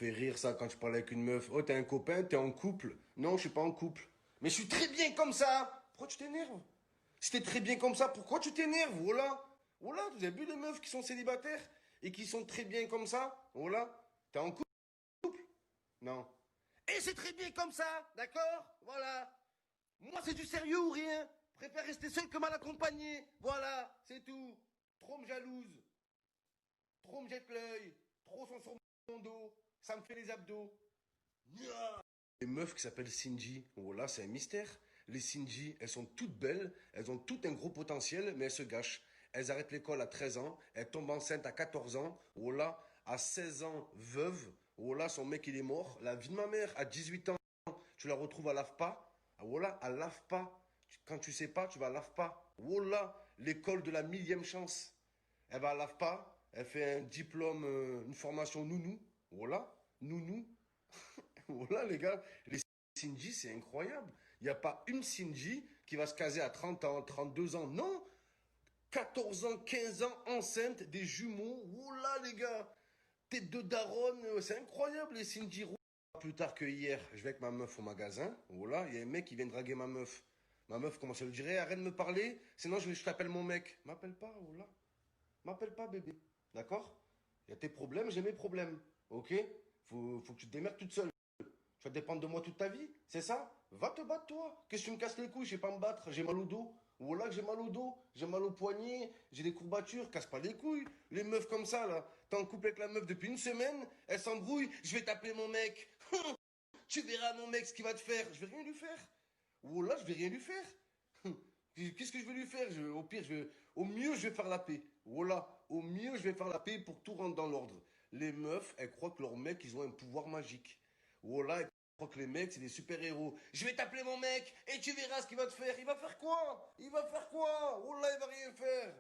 fait rire ça quand je parle avec une meuf. Oh, t'es un copain, t'es en couple. Non, je suis pas en couple. Mais je suis très bien comme ça. Pourquoi tu t'énerves? Si t'es très bien comme ça, pourquoi tu t'énerves? Voilà. Voilà, vous avez vu les meufs qui sont célibataires et qui sont très bien comme ça? Voilà. T'es en couple? Non. Et c'est très bien comme ça, d'accord? Voilà. Moi, c'est du sérieux ou rien. Préfère rester seul que mal accompagné. Voilà, c'est tout. Trop me jalouse. Trop me jette l'œil. Trop sont sur mon dos. Ça me fait les abdos. Les meufs qui s'appellent Cindy, voilà, c'est un mystère. Les Cindy, elles sont toutes belles, elles ont toutes un gros potentiel, mais elles se gâchent. Elles arrêtent l'école à 13 ans, elles tombent enceintes à 14 ans, voilà, à 16 ans, veuve, voilà, son mec il est mort. La vie de ma mère, à 18 ans, tu la retrouves à l'AFPA, voilà, à l'AFPA. Quand tu sais pas, tu vas à l'AFPA. Voilà, l'école de la millième chance. Elle va à l'AFPA, elle fait un diplôme, une formation nounou, voilà, nounou. Voilà, les gars, les Cindy, c'est incroyable. Il n'y a pas une Cindy qui va se caser à 30 ans, 32 ans. Non, 14 ans, 15 ans, enceinte, des jumeaux. Voilà, les gars, tête de daronne. C'est incroyable, les Cindy. Plus tard que hier, je vais avec ma meuf au magasin. Voilà, il y a un mec qui vient draguer ma meuf. Ma meuf commence à lui dire, hey, arrête de me parler, sinon je t'appelle mon mec. M'appelle pas, voilà. M'appelle pas, bébé. D'accord? Il y a tes problèmes, j'ai mes problèmes. Ok? Faut que tu te démerdes toute seule. Tu vas dépendre de moi toute ta vie, c'est ça? Va te battre toi. Qu'est-ce que tu me casses les couilles? Je sais pas me battre, j'ai mal au dos. Voilà que j'ai mal au dos, j'ai mal au poignet, j'ai des courbatures, casse pas les couilles. Les meufs comme ça là, t'es en couple avec la meuf depuis une semaine, elle s'embrouille, je vais t'appeler mon mec. Tu verras mon mec ce qu'il va te faire. Je vais rien lui faire. Voilà, je vais rien lui faire. Qu'est-ce que je vais lui faire? Au pire, au mieux, je vais faire la paix. Voilà, au mieux, je vais faire la paix pour que tout rentre dans l'ordre. Les meufs, elles croient que leurs mecs, ils ont un pouvoir magique. Voilà, elles croient que les mecs, c'est des super-héros. Je vais t'appeler mon mec et tu verras ce qu'il va te faire. Il va faire quoi? Il va faire quoi? Oh là, il va rien faire.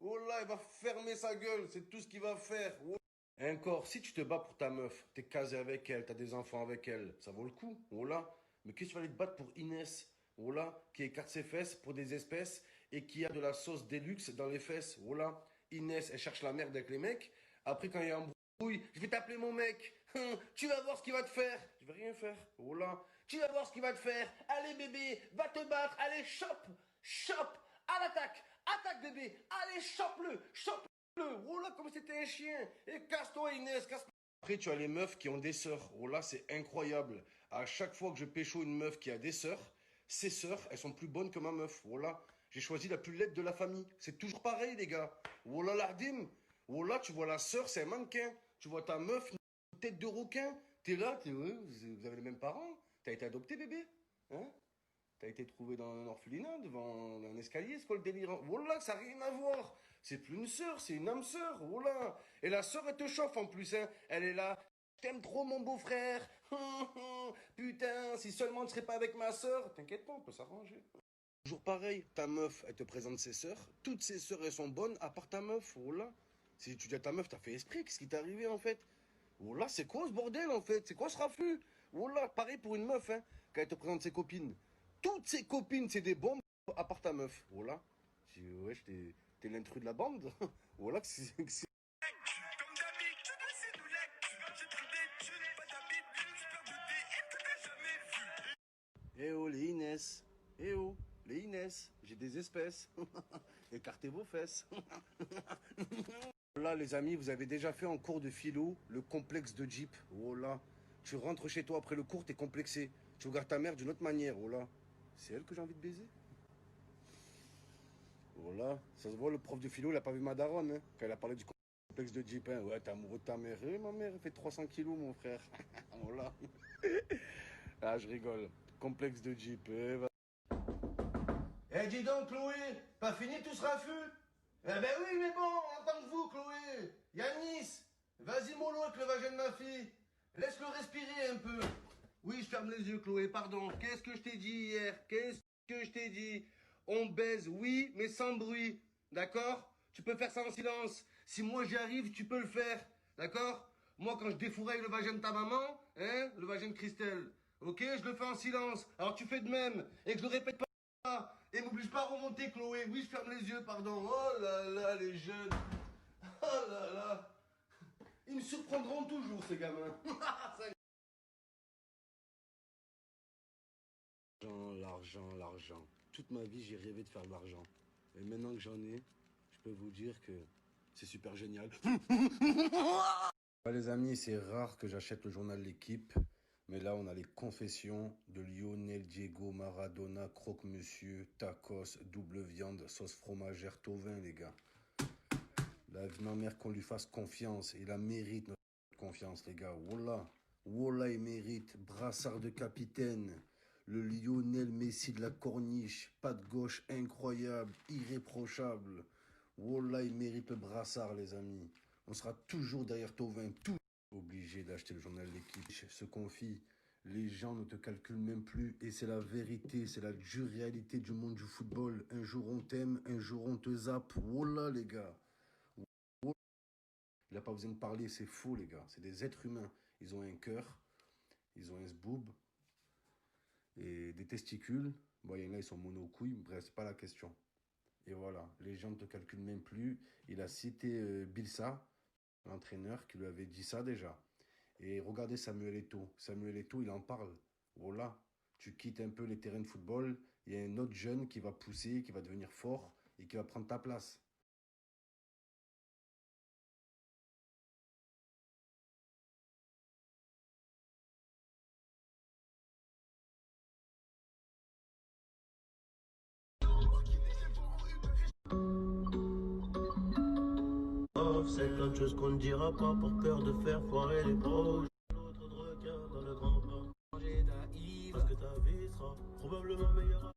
Oh là, il va fermer sa gueule. C'est tout ce qu'il va faire. Oh. Et encore, si tu te bats pour ta meuf, t'es casé avec elle, t'as des enfants avec elle, ça vaut le coup. Oh là. Mais qu'est-ce que tu vas aller te battre pour Inès? Oh là, qui écarte ses fesses pour des espèces et qui a de la sauce déluxe dans les fesses. Oh là. Inès, elle cherche la merde avec les mecs. Après, quand il y a un brouille, je vais t'appeler mon mec. Tu vas voir ce qu'il va te faire. Je vais rien faire. Oh là. Tu vas voir ce qu'il va te faire. Allez bébé, va te battre. Allez, chope. Chope. À l'attaque. Attaque bébé. Allez, chope-le. Chope-le. Oh là, comme c'était un chien. Et casse-toi Inès, casse-toi. Après, tu as les meufs qui ont des sœurs. Oh là, c'est incroyable. À chaque fois que je pécho une meuf qui a des sœurs, ses sœurs, elles sont plus bonnes que ma meuf. Voilà. J'ai choisi la plus laide de la famille. C'est toujours pareil, les gars. Voilà l'ardim. Voilà, tu vois la sœur, c'est un mannequin. Tu vois ta meuf, une tête de requin. T'es là, ouais, vous avez les mêmes parents. T'as été adopté, bébé. Hein? T'as été trouvé dans un orphelinat, devant un escalier, c'est quoi le délire? Voilà, ça n'a rien à voir. C'est plus une sœur, c'est une âme sœur. Voilà. Et la sœur, elle te chauffe en plus, hein. Elle est là. Je t'aime trop, mon beau-frère. Putain, si seulement tu serais pas avec ma sœur. T'inquiète pas, on peut s'arranger. Toujours pareil, ta meuf, elle te présente ses sœurs. Toutes ses sœurs, elles sont bonnes, à part ta meuf. Voilà. Si tu dis à ta meuf, t'as fait esprit, qu'est-ce qui t'est arrivé en fait? Voilà, c'est quoi ce bordel en fait? C'est quoi ce raffut? Voilà, pareil pour une meuf, hein, quand elle te présente ses copines. Toutes ses copines, c'est des bombes, à part ta meuf. Voilà. Je dis, ouais, t'es l'intrus de la bande. Voilà, Comme d'habitude, c'est nous l'actu. J'ai pris des thunes, pas d'habitude, j'perds de DM que t'as jamais vu. eh oh, les Inès. Eh oh, les Inès. J'ai des espèces. Écartez vos fesses. Là, les amis, vous avez déjà fait en cours de philo le complexe de Jeep. Oh là. Tu rentres chez toi après le cours, t'es complexé. Tu regardes ta mère d'une autre manière. Oh là. C'est elle que j'ai envie de baiser. Voilà, ça se voit, le prof de philo, il a pas vu ma daronne, hein, quand elle a parlé du complexe de Jeep. Hein. Ouais, t'es amoureux de ta mère. Ma mère, elle fait 300 kilos, mon frère. Voilà. Ah, je rigole. Complexe de Jeep. Eh, dis donc, Chloé, pas fini tout ce raffut? Eh ben oui, mais bon, en tant que vous, Chloé. Yanis, vas-y, mollo avec le vagin de ma fille. Laisse-le respirer un peu. Oui, je ferme les yeux, Chloé, pardon. Qu'est-ce que je t'ai dit hier? Qu'est-ce que je t'ai dit? On baise, oui, mais sans bruit. D'accord? Tu peux faire ça en silence. Si moi j'y arrive, tu peux le faire. D'accord? Moi, quand je défouraille le vagin de ta maman, hein, le vagin de Christelle, ok, je le fais en silence. Alors tu fais de même. Et que je le répète pas. Et m'oblige pas à remonter, Chloé. Oui, je ferme les yeux, pardon. Oh là là, les jeunes. Oh là là. Il me surprend. prendront toujours, ces gamins. L'argent. Toute ma vie, j'ai rêvé de faire de l'argent. Et maintenant que j'en ai, je peux vous dire que c'est super génial. Les amis, c'est rare que j'achète le journal L'Équipe. Mais là, on a les confessions de Lionel, Diego, Maradona, croque-monsieur, tacos, double viande, sauce fromagère, tauvin, les gars. La vie de ma mère qu'on lui fasse confiance. Il la mérite, notre confiance, les gars. Wallah. Wallah, il mérite. Brassard de capitaine. Le Lionel Messi de la corniche. Pas de gauche incroyable, irréprochable. Wallah, il mérite le brassard, les amis. On sera toujours derrière Tauvin, tout. Obligé d'acheter le journal L'Équipe. Se confie, les gens ne te calculent même plus et c'est la vérité, c'est la dure réalité du monde du football. Un jour on t'aime, un jour on te zappe. Voilà les gars. Wallah. Il n'a pas besoin de parler, c'est faux les gars. C'est des êtres humains. Ils ont un cœur, ils ont un sboob et des testicules. Bon, il y en a, ils sont monocouilles, bref, c'est pas la question. Et voilà, les gens ne te calculent même plus. Il a cité Bilsa, l'entraîneur, qui lui avait dit ça déjà. Et regardez Samuel Eto'o. Samuel Eto'o, il en parle. Voilà, tu quittes un peu les terrains de football. Il y a un autre jeune qui va pousser, qui va devenir fort et qui va prendre ta place. C'est plein de choses qu'on ne dira pas pour peur de faire foirer les projets. L'autre de regard dans le grand bain. Parce que ta vie sera probablement meilleure.